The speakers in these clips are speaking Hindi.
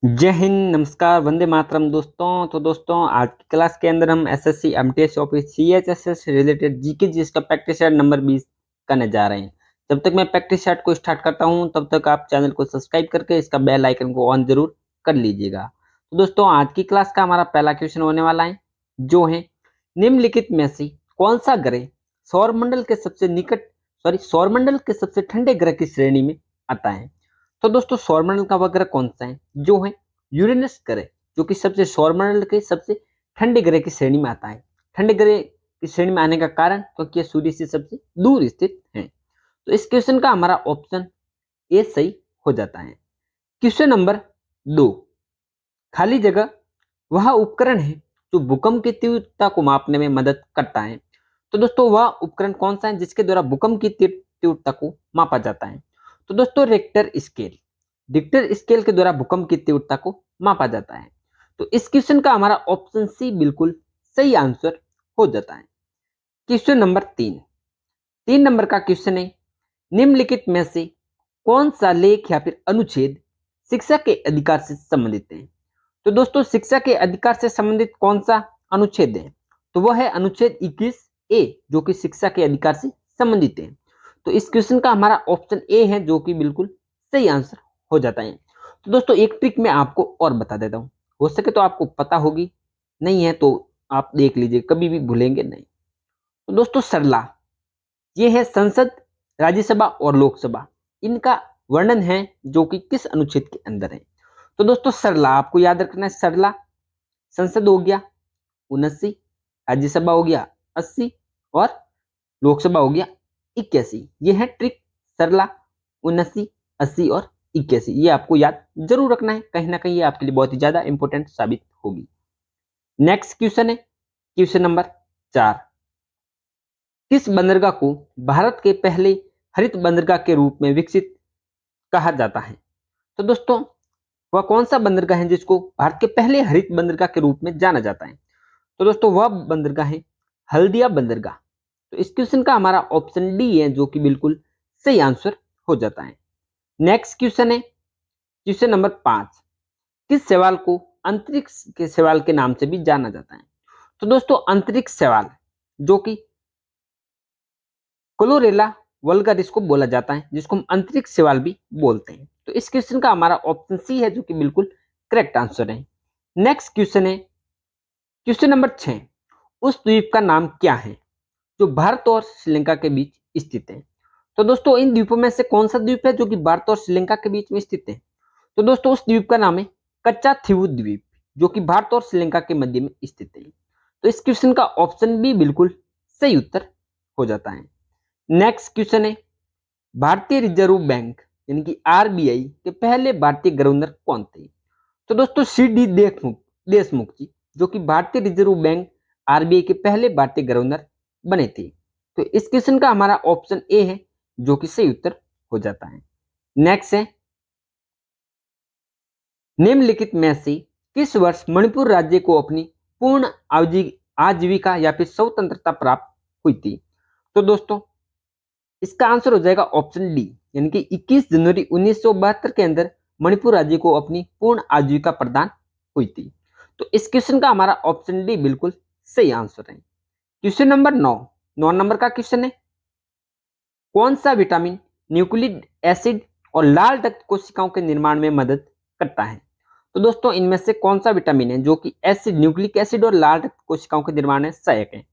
जय हिंद, नमस्कार, वंदे मातरम दोस्तों। तो दोस्तों आज की क्लास के अंदर हम SSC MTS office CHSS related GK GS का प्रैक्टिस सेट नंबर 20 करने जा रहे हैं। जब तक मैं प्रैक्टिस सेट को स्टार्ट करता हूं तब तक आप चैनल को सब्सक्राइब करके इसका बेल आइकन को ऑन जरूर कर लीजिएगा। तो दोस्तों आज की क्लास का हमारा पहला क्वेश्चन होने वाला है, जो है निम्नलिखित में से कौन सा ग्रह सौरमंडल के सबसे निकट सौरमंडल के सबसे ठंडे ग्रह की श्रेणी में आता है। तो दोस्तों सौरमंडल का वह ग्रह कौन सा है, जो है यूरेनस ग्रह, जो कि सबसे सौरमंडल के सबसे ठंडे ग्रह की श्रेणी में आता है। ठंडे ग्रह की श्रेणी में आने का कारण क्योंकि यह सूर्य से सबसे दूर स्थित है। तो इस क्वेश्चन का हमारा ऑप्शन ए सही हो जाता है। क्वेश्चन नंबर 2, खाली जगह वह उपकरण है जो भूकंप की तीव्रता को मापने में मदद करता है। तो दोस्तों वह उपकरण कौन सा है जिसके द्वारा भूकंप की तीव्रता को मापा जाता है? तो दोस्तों रिक्टर स्केल, रिक्टर स्केल के द्वारा भूकंप की तीव्रता को मापा जाता है। तो इस क्वेश्चन का हमारा ऑप्शन सी बिल्कुल सही आंसर हो जाता है। क्वेश्चन नंबर 3, 3 नंबर का क्वेश्चन है, निम्नलिखित में से कौन सा लेख या फिर अनुच्छेद शिक्षा के अधिकार से संबंधित है? तो दोस्तों शिक्षा के अधिकार से संबंधित कौन सा अनुच्छेद है? तो वह है अनुच्छेद 21 ए, जो कि शिक्षा के अधिकार से संबंधित है। तो इस क्वेश्चन का हमारा ऑप्शन ए है, जो कि बिल्कुल सही आंसर हो जाता है। तो दोस्तों एक ट्रिक मैं आपको और बता देता हूँ, हो सके तो आपको पता होगी, नहीं है तो आप देख लीजिए, कभी भी भूलेंगे नहीं। तो दोस्तों सरला, ये है संसद, राज्यसभा और लोकसभा, इनका वर्णन है जो कि किस अनुच्छेद के अंदर है। तो दोस्तों सरला आपको याद रखना है, सरला संसद हो गया 79, राज्यसभा हो गया 80 और लोकसभा हो गया 81। ये है ट्रिक, सरला 79, 80 और 81, ये आपको याद जरूर रखना है, कहीं ना कहीं ये आपके लिए बहुत ही ज्यादा इंपॉर्टेंट साबित होगी। नेक्स्ट क्वेश्चन है क्वेश्चन नंबर 4, किस बंदरगाह को भारत के पहले हरित बंदरगाह के रूप में विकसित कहा जाता है? तो दोस्तों वह कौन सा बंदरगाह है जिसको भारत के पहले हरित बंदरगाह के रूप में जाना जाता है? तो दोस्तों वह बंदरगाह है हल्दिया बंदरगाह। तो इस क्वेश्चन का हमारा ऑप्शन डी है, जो कि बिल्कुल सही आंसर हो जाता है। नेक्स्ट क्वेश्चन है क्वेश्चन नंबर 5, किस सवाल को अंतरिक्ष के सवाल के नाम से भी जाना जाता है? तो दोस्तों अंतरिक्ष सवाल, जो कि क्लोरेला वल्गर इसको बोला जाता है, जिसको हम अंतरिक्ष सवाल भी बोलते हैं। तो इस क्वेश्चन का हमारा ऑप्शन सी है, जो कि बिल्कुल करेक्ट आंसर है। नेक्स्ट क्वेश्चन है क्वेश्चन नंबर 6, उस द्वीप का नाम क्या है जो भारत और श्रीलंका के बीच स्थित है? तो दोस्तों इन द्वीपों में से कौन सा द्वीप है जो कि भारत और श्रीलंका के बीच में स्थित है? तो दोस्तों उस द्वीप का नाम है कच्चा थीवु द्वीप, जो कि भारत और श्रीलंका के मध्य में स्थित है। तो इस क्वेश्चन का ऑप्शन बी बिल्कुल सही उत्तर हो जाता है। नेक्स्ट क्वेश्चन है, भारतीय रिजर्व बैंक यानी कि आरबीआई के पहले भारतीय गवर्नर कौन थे? तो दोस्तों सी डी देशमुख जी, जो कि भारतीय रिजर्व बैंक आरबीआई के पहले भारतीय गवर्नर बने थे। तो इस क्वेश्चन का हमारा ऑप्शन ए है, जो कि सही उत्तर हो जाता है। नेक्स्ट है, निम्नलिखित में से किस वर्ष मणिपुर राज्य को अपनी पूर्ण आजीविका या फिर स्वतंत्रता प्राप्त हुई थी? तो दोस्तों इसका आंसर हो जाएगा ऑप्शन डी, यानी कि 21 जनवरी 1972 के अंदर मणिपुर राज्य को अपनी पूर्ण आजीविका प्रदान हुई थी। तो इस क्वेश्चन का हमारा ऑप्शन डी बिल्कुल सही आंसर है। क्वेश्चन नंबर 9, 9 नंबर का क्वेश्चन है, कौन सा विटामिन न्यूक्लिक एसिड और लाल रक्त कोशिकाओं के निर्माण में मदद करता है? तो दोस्तों इनमें से कौन सा विटामिन है जो कि एसिड न्यूक्लिक एसिड और लाल रक्त कोशिकाओं के निर्माण में सहायक है?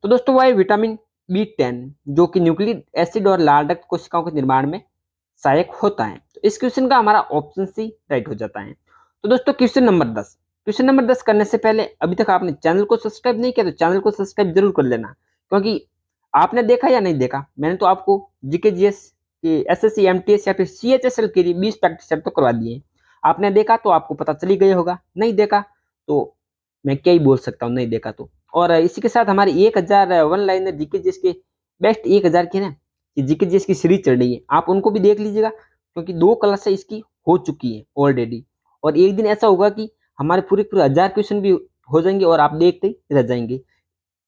तो दोस्तों वह विटामिन B10, जो कि न्यूक्लिक एसिड और लाल रक्त कोशिकाओं के निर्माण में सहायक होता है। तो इस क्वेश्चन का हमारा ऑप्शन सी राइट हो जाता है। तो दोस्तों क्वेश्चन नंबर 10, क्वेश्चन नंबर 10 करने से पहले अभी तक आपने चैनल को सब्सक्राइब नहीं किया तो चैनल को सब्सक्राइब जरूर कर लेना, क्योंकि आपने देखा या नहीं देखा, मैंने तो आपको जीके जीएस के एसएससी एमटीएस या फिर सीएचएसएल के लिए 20 प्रैक्टिस सेट तो करवा दिए। आपने देखा तो आपको पता चली गया होगा, नहीं देखा तो मैं क्या ही बोल सकता हूँ, नहीं देखा तो। और इसी के साथ हमारी 1000 वन लाइनर जीके जीएस के बेस्ट 1000 की ना जीके जीएस की सीरीज चल रही है, आप उनको भी देख लीजिएगा, क्योंकि 2 क्लासें इसकी हो चुकी है ऑलरेडी। और एक दिन ऐसा होगा कि हमारे पूरे पूरे 1000 क्वेश्चन भी हो जाएंगे और आप देखते ही रह जाएंगे।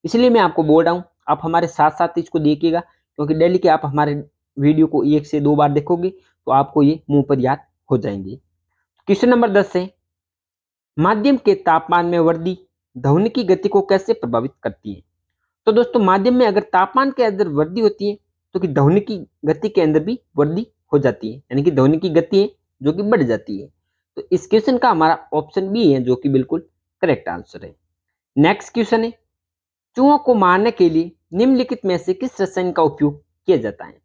इसलिए मैं आपको बोल रहा हूँ आप हमारे साथ साथ इसको देखिएगा, क्योंकि डेली के आप हमारे वीडियो को 1 से 2 बार देखोगे तो आपको ये मुंह पर याद हो जाएंगे। क्वेश्चन नंबर 10 है, माध्यम के तापमान में वृद्धि ध्वनि की गति को कैसे प्रभावित करती है? तो दोस्तों माध्यम में अगर तापमान के अंदर वृद्धि होती है तो कि ध्वनि की गति के अंदर भी वृद्धि हो जाती है, यानी कि ध्वनि की गति है जो कि बढ़ जाती है। तो इस क्वेश्चन का हमारा ऑप्शन बी है जो कि बिल्कुल करेक्ट आंसर है। नेक्स्ट क्वेश्चन है, चूहों को मारने के लिए निम्नलिखित में से किस रसायन का उपयोग किया जाता है?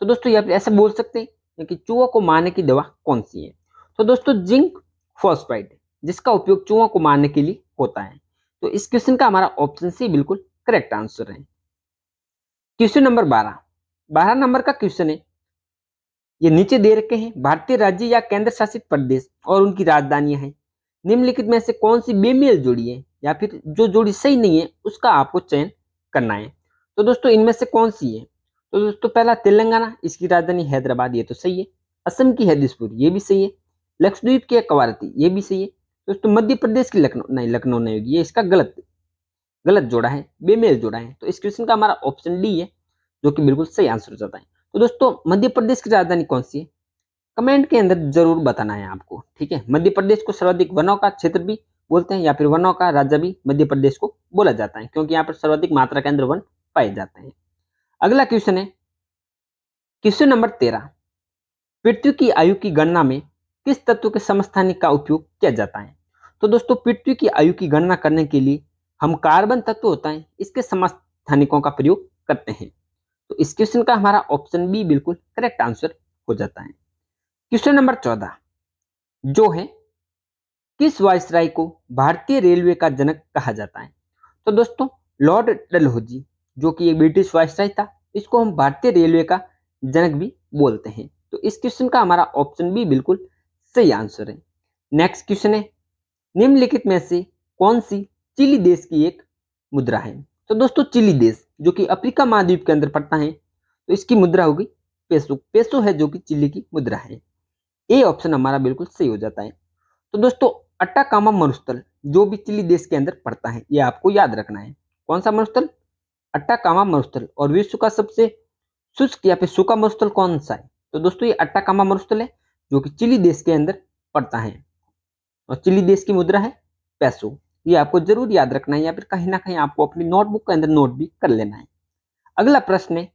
तो दोस्तों ये आप ऐसा बोल सकते हैं कि चूहों को मारने की दवा कौन सी है? तो दोस्तों जिंक फॉस्फाइड, जिसका उपयोग चूहों को मारने के लिए होता है। तो इस क्वेश्चन का हमारा ऑप्शन सी बिल्कुल करेक्ट आंसर है। क्वेश्चन नंबर 12 नंबर का क्वेश्चन है, ये नीचे दे रखे हैं भारतीय राज्य या केंद्र शासित प्रदेश और उनकी राजधानियां हैं, निम्नलिखित में से कौन सी बेमेल जोड़ी है या फिर जो जोड़ी सही नहीं है उसका आपको चयन करना है। तो दोस्तों इनमें से कौन सी है? तो दोस्तों पहला तेलंगाना, इसकी राजधानी हैदराबाद, ये तो सही है। असम की है दिसपुर, ये भी सही है। लक्षद्वीप की है कवारती, ये भी सही है। दोस्तों मध्य प्रदेश की लखनऊ, नहीं लखनऊ नहीं होगी, ये इसका गलत गलत जोड़ा है, बेमेल जोड़ा है। तो इस क्वेश्चन का हमारा ऑप्शन डी है जो कि बिल्कुल सही आंसर हो जाता है। तो दोस्तों मध्य प्रदेश की राजधानी कौन सी है? कमेंट के अंदर जरूर बताना है आपको, ठीक है। मध्य प्रदेश को सर्वाधिक वनों का क्षेत्र भी बोलते हैं या फिर वनों का राज्य भी मध्य प्रदेश को बोला जाता है, क्योंकि यहाँ पर सर्वाधिक मात्रा के अंदर वन पाए जाते हैं। अगला क्वेश्चन है क्वेश्चन नंबर 13, पृथ्वी की आयु की गणना में किस तत्व के समस्थानिक का उपयोग किया जाता है? तो दोस्तों पृथ्वी की आयु की गणना करने के लिए हम कार्बन तत्व होता है इसके समस्थानिकों का प्रयोग करते हैं। तो इस क्वेश्चन का हमारा ऑप्शन बी बिल्कुल करेक्ट आंसर हो जाता है। क्वेश्चन नंबर 14 जो है, किस वायसराय को भारतीय रेलवे का जनक कहा जाता है? तो दोस्तों लॉर्ड डलहौजी, जो कि एक ब्रिटिश वायसराय था, इसको हम भारतीय रेलवे का जनक भी बोलते हैं। तो इस क्वेश्चन का हमारा ऑप्शन बी बिल्कुल सही आंसर है। नेक्स्ट क्वेश्चन है, निम्नलिखित में से कौन सी चिली देश की एक मुद्रा है? तो दोस्तों चिली देश जो कि अफ्रीका महाद्वीप के अंदर पड़ता है, तो इसकी मुद्रा होगी पेसो। पेसो है जो कि चिली की मुद्रा है। ए ऑप्शन हमारा बिल्कुल सही हो जाता है। तो दोस्तों अट्टाकामा मरुस्थल जो भी चिली देश के अंदर पड़ता है, ये आपको याद रखना है। कौन सा मरुस्थल? अट्टाकामा मरुस्थल। और विश्व का सबसे शुष्क या फिर सूखा मरुस्थल कौन सा है? तो दोस्तों ये अट्टाकामा मरुस्थल है जो कि चिली देश के अंदर पड़ता है, और चिली देश की मुद्रा है पैसो। ये आपको जरूर याद रखना है या फिर कहीं ना कहीं आपको अपनी नोटबुक के अंदर नोट भी कर लेना है। अगला प्रश्न है,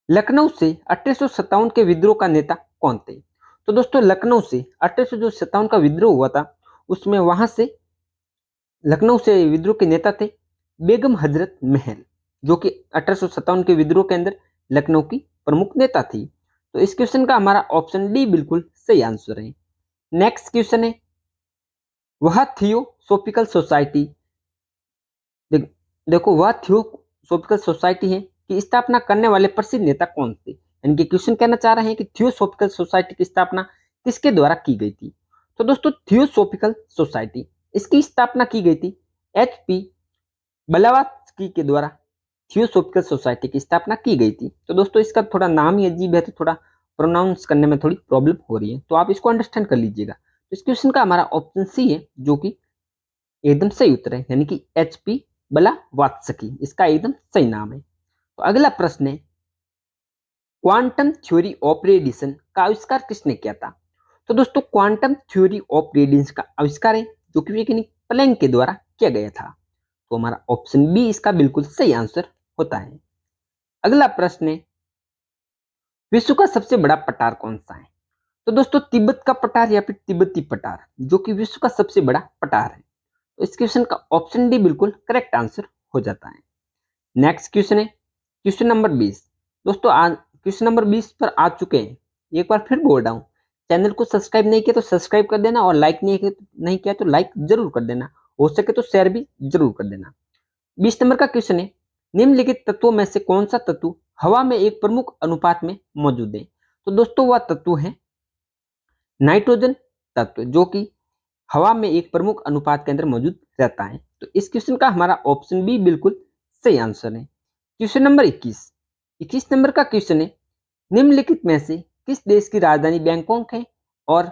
लखनऊ से 1857 के विद्रोह का नेता कौन थे? तो दोस्तों लखनऊ से 1857 का विद्रोह हुआ था, उसमें वहां से लखनऊ से विद्रोह के नेता थे बेगम हजरत महल, जो कि 1857 के विद्रोह के अंदर लखनऊ की प्रमुख नेता थी। तो इस क्वेश्चन का हमारा ऑप्शन डी बिल्कुल सही आंसर है। नेक्स्ट क्वेश्चन है, वह थियोसोफिकल सोसाइटी देखो वह थियोसोफिकल सोसाइटी है की स्थापना करने वाले प्रसिद्ध नेता कौन थे? यानी कि क्वेश्चन कहना चाह रहे हैं कि थियोसोफिकल सोसाइटी की स्थापना किसके द्वारा की गई थी? तो दोस्तों थियोसोफिकल सोसाइटी इसकी स्थापना की गई थी HP ब्लावात्स्की के द्वारा। थियोसोफिकल सोसाइटी की स्थापना की गई थी। तो दोस्तों इसका थोड़ा नाम ही अजीब है, तो थोड़ा प्रोनाउंस करने में थोड़ी प्रॉब्लम हो रही है, तो आप इसको अंडरस्टैंड कर लीजिएगा। तो इस क्वेश्चन का हमारा ऑप्शन सी है जो कि एकदम सही उत्तर है, यानी कि HP ब्लावात्स्की इसका एकदम सही नाम है। तो अगला प्रश्न है, क्वांटम थ्योरी ऑफ रेडिएशन का आविष्कार किसने किया था? तो दोस्तों क्वांटम थ्योरी ऑफ रेडिएशन का आविष्कार है जो कि वैज्ञानिक प्लैंक के द्वारा किया गया था। तो हमारा ऑप्शन बी इसका बिल्कुल सही आंसर होता है। अगला प्रश्न है, विश्व का सबसे बड़ा पठार कौन सा है? तो दोस्तों तिब्बत का पठार या फिर तिब्बती पठार, जो कि विश्व का सबसे बड़ा पठार है। तो इस क्वेश्चन का ऑप्शन डी बिल्कुल करेक्ट आंसर हो जाता है। नेक्स्ट क्वेश्चन है क्वेश्चन नंबर 20। दोस्तों आज क्वेश्चन नंबर 20 पर आ चुके हैं। एक बार फिर बोल रहा हूँ, चैनल को सब्सक्राइब नहीं किया तो सब्सक्राइब कर देना, और लाइक नहीं किया तो लाइक जरूर कर देना, हो सके तो शेयर भी जरूर कर देना। 20 नंबर का क्वेश्चन है, निम्नलिखित तत्वों में से कौन सा तत्व हवा में एक प्रमुख अनुपात में मौजूद है? तो दोस्तों वह तत्व है नाइट्रोजन तत्व, जो कि हवा में एक प्रमुख अनुपात के अंदर मौजूद रहता है। तो इस क्वेश्चन का हमारा ऑप्शन बी बिल्कुल सही आंसर है। क्वेश्चन नंबर 21 नंबर का क्वेश्चन है, निम्नलिखित में से किस देश की राजधानी बैंकॉक है और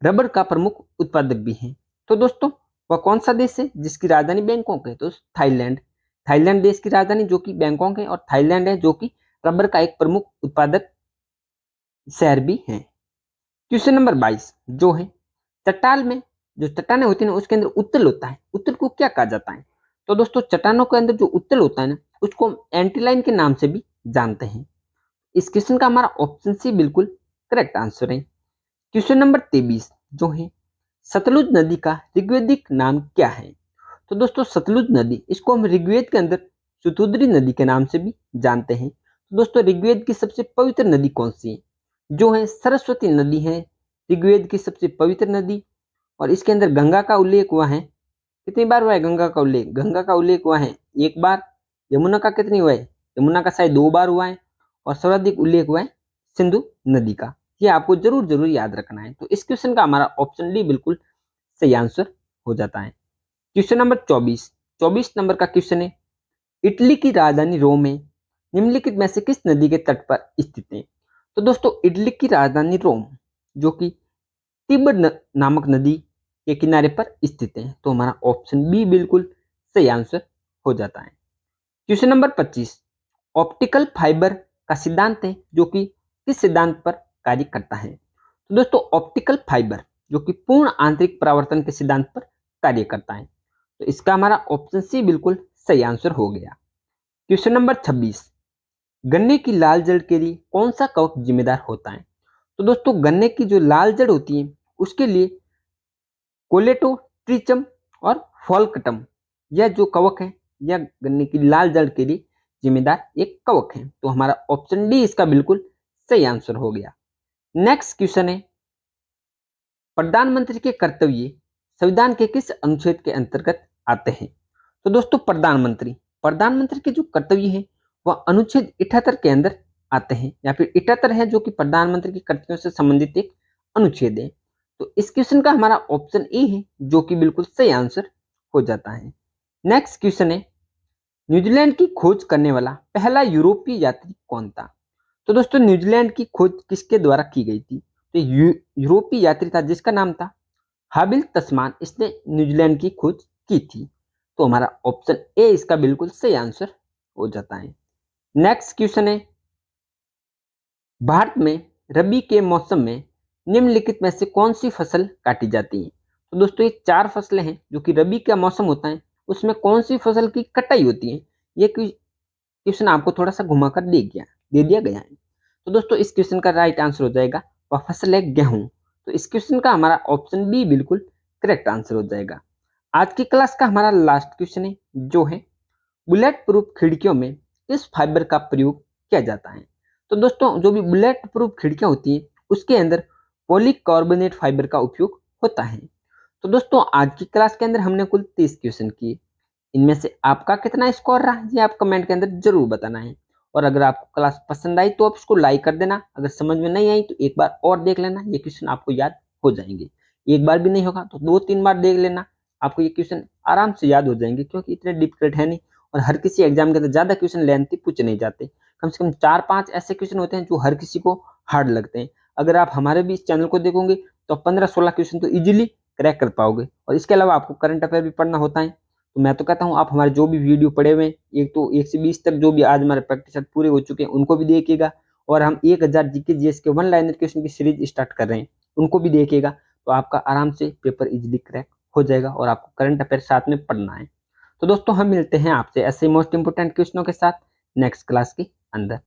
रबर का प्रमुख उत्पादक भी है? तो दोस्तों वह कौन सा देश है जिसकी राजधानी बैंकॉक है? तो थाईलैंड। थाईलैंड देश की राजधानी जो कि बैंकॉक है, और थाईलैंड है जो कि रबर का एक प्रमुख उत्पादक शहर भी है। क्वेश्चन नंबर 22 जो है, चट्टाल में जो चट्टानें होती है ना उसके अंदर उत्तल होता है, उत्तल को क्या कहा जाता है? तो दोस्तों चट्टानों के अंदर जो उत्तल होता है ना उसको हम एंटीलाइन के नाम से भी जानते हैं। इस क्वेश्चन का हमारा ऑप्शन सी बिल्कुल करेक्ट आंसर है। क्वेश्चन नंबर 23 जो है, सतलुज नदी का ऋग्वेदिक नाम क्या है? तो दोस्तों सतलुज नदी इसको हम ऋग्वेद के अंदर शतुद्री नदी के नाम से भी जानते हैं। तो दोस्तों ऋग्वेद की सबसे पवित्र नदी कौन सी है? जो है सरस्वती नदी है ऋग्वेद की सबसे पवित्र नदी। और इसके अंदर गंगा का उल्लेख हुआ है। कितनी बार हुआ है गंगा का उल्लेख? गंगा का उल्लेख हुआ है एक बार। यमुना का कितनी हुआ है? यमुना का शायद 2 बार हुआ है। और सर्वाधिक उल्लेख हुआ है सिंधु नदी का। ये आपको जरूर जरूर याद रखना है। तो इस क्वेश्चन का हमारा ऑप्शन डी बिल्कुल सही आंसर हो जाता है। क्वेश्चन नंबर 24 नंबर का क्वेश्चन है, इटली की राजधानी रोम है, निम्नलिखित में से किस नदी के तट पर स्थित है? तो दोस्तों इटली की राजधानी रोम जो कि तिब्बत नामक नदी के किनारे पर स्थित है। तो हमारा ऑप्शन बी बिल्कुल सही आंसर हो जाता है। क्वेश्चन नंबर 25, ऑप्टिकल फाइबर का सिद्धांत है जो कि किस सिद्धांत पर कार्य करता है? तो दोस्तों ऑप्टिकल फाइबर जो कि पूर्ण आंतरिक परावर्तन के सिद्धांत पर कार्य करता है। तो इसका हमारा ऑप्शन सी बिल्कुल सही आंसर हो गया। क्वेश्चन नंबर 26, गन्ने की लाल जड़ के लिए कौन सा कवक जिम्मेदार होता है? तो दोस्तों गन्ने की जो लाल जड़ होती है उसके लिए कोलेटोट्रिचम और फॉल्कटम यह जो कवक है यह गन्ने की लाल जड़ के लिए जिम्मेदार एक कवक है। तो हमारा ऑप्शन डी इसका बिल्कुल सही आंसर हो गया। नेक्स्ट क्वेश्चन है, प्रधानमंत्री के कर्तव्य संविधान के किस अनुच्छेद के अंतर्गत आते हैं? तो दोस्तों प्रधानमंत्री के जो कर्तव्य है वह अनुच्छेद 78 के अंदर आते हैं, या फिर 78 है जो कि प्रधानमंत्री के कर्तव्यों से संबंधित एक अनुच्छेद है। तो इस क्वेश्चन का हमारा ऑप्शन ए है जो कि बिल्कुल सही आंसर हो जाता है। नेक्स्ट क्वेश्चन है, न्यूजीलैंड की खोज करने वाला पहला यूरोपीय यात्री कौन था? तो दोस्तों न्यूजीलैंड की खोज किसके द्वारा की गई थी? तो यूरोपीय यात्री था जिसका नाम था हाबिल तस्मान, इसने न्यूजीलैंड की खोज की थी। तो हमारा ऑप्शन ए इसका बिल्कुल सही आंसर हो जाता है। नेक्स्ट क्वेश्चन है, भारत में रबी के मौसम में निम्नलिखित में से कौन सी फसल काटी जाती है? तो दोस्तों ये 4 फसलें हैं जो कि रबी का मौसम होता है उसमें कौन सी फसल की कटाई होती है? ये क्वेश्चन आपको थोड़ा सा घुमाकर दे दिया गया है। तो दोस्तों इस क्वेश्चन का राइट आंसर हो जाएगा वह फसल है गेहूं। तो इस क्वेश्चन का हमारा ऑप्शन बी बिल्कुल करेक्ट आंसर हो जाएगा। आज की क्लास का हमारा लास्ट क्वेश्चन है जो है, बुलेट प्रूफ खिड़कियों में किस फाइबर का प्रयोग किया जाता है? तो दोस्तों जो भी बुलेट प्रूफ खिड़कियां होती हैं उसके अंदर पॉलीकार्बोनेट फाइबर का उपयोग होता है। तो दोस्तों आज की क्लास के अंदर हमने कुल 30 क्वेश्चन किए। इनमें से आपका कितना स्कोर रहा ये आप कमेंट के अंदर जरूर बताना है। और अगर आपको क्लास पसंद आई तो आप इसको लाइक कर देना। अगर समझ में नहीं आई तो एक बार और देख लेना, ये क्वेश्चन आपको याद हो जाएंगे। एक बार भी नहीं होगा तो 2-3 बार देख लेना, आपको ये क्वेश्चन आराम से याद हो जाएंगे क्योंकि इतने डिफिकल्ट है नहीं। और हर किसी एग्जाम के अंदर ज्यादा क्वेश्चन लेंथी पूछे नहीं जाते। कम से कम 4-5 ऐसे क्वेश्चन होते हैं जो हर किसी को हार्ड लगते हैं। अगर आप हमारे भी इस चैनल को देखोगे तो 15-16 क्वेश्चन तो इजीली क्रैक कर पाओगे। और इसके अलावा आपको करंट अफेयर भी पढ़ना होता है। तो मैं तो कहता हूँ आप हमारे जो भी वीडियो पड़े हुए हैं, एक तो 1 से 20 तक जो भी आज हमारे प्रैक्टिस सेट पूरे हो चुके हैं उनको भी देखिएगा। और हम 1000 जीके जीएस के 1 लाइनर क्वेश्चन की सीरीज स्टार्ट कर रहे हैं, उनको भी देखिएगा। तो आपका आराम से पेपर इजीली क्रैक हो जाएगा और आपको करंट अफेयर साथ में पढ़ना है। तो दोस्तों हम मिलते हैं आपसे ऐसे मोस्ट इंपोर्टेंट क्वेश्चनों के साथ नेक्स्ट क्लास के अंदर।